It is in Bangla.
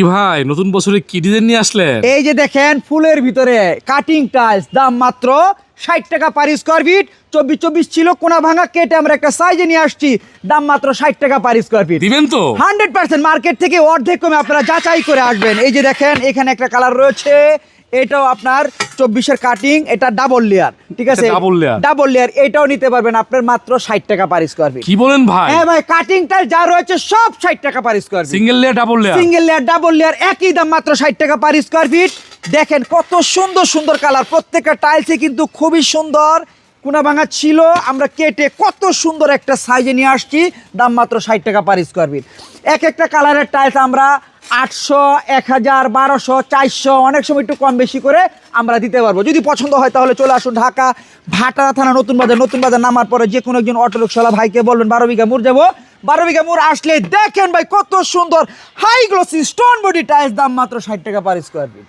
কি ভাই নতুন বছরে কি ডিজাইন নিয়ে আসলেন? এই যে দেখেন ফুলের ভিতরে কাটিং টাইলস, দাম মাত্র 60 টাকা পার স্কোয়ার ফিট। 24 ছিল কোনা ভাঙা কেটে আমরা একটা সাইজে নিয়ে আসছি, দাম মাত্র 60 টাকা পার স্কোয়ার ফিট। দিবেন তো? 100% মার্কেট থেকে অর্ধেক কমে আপনারা যাচাই করে আসবেন। এই যে দেখেন এখানে একটা কালার রয়েছে, এটাও আপনার 24-এর কাটিং, এটা ডাবল লেয়ার, ঠিক আছে? ডাবল লেয়ার এটাও নিতে পারবেন আপনার মাত্র 60 টাকা পার স্কোয়ার ফিট। কি বলেন ভাই? হ্যাঁ ভাই, কাটিং টাইলস যা রয়েছে সব 60 টাকা per square feet. Single layer double layer? Single layer double layer একই দাম, মাত্র 60 টাকা পার স্কোয়ার ফিট। দেখেন কত সুন্দর সুন্দর কালার, প্রত্যেকটা টাইলসে কিন্তু খুবই সুন্দর কোনা ভাঙা ছিল, আমরা কেটে কত সুন্দর একটা সাইজে নিয়ে আসছি, দাম মাত্র 60 টাকা পার স্কোয়ার ফিট। এক একটা কালারের টাইলস আমরা 800, 1000, 1200, 400, অনেক সময় একটু কম বেশি করে আমরা দিতে পারবো। যদি পছন্দ হয় তাহলে চলে আসুন ঢাকা ভাটারা থানা নতুন বাজার নামার পরে যে কোনো একজন অটো রিকশাওয়ালা ভাইকে বলবেন 12 বিঘা মোড় যাবো। 12 বিঘা মোড় আসলে দেখেন ভাই কত সুন্দর high glossy stone body tiles, দাম মাত্র 60 টাকা পার স্কোয়ার ফিট।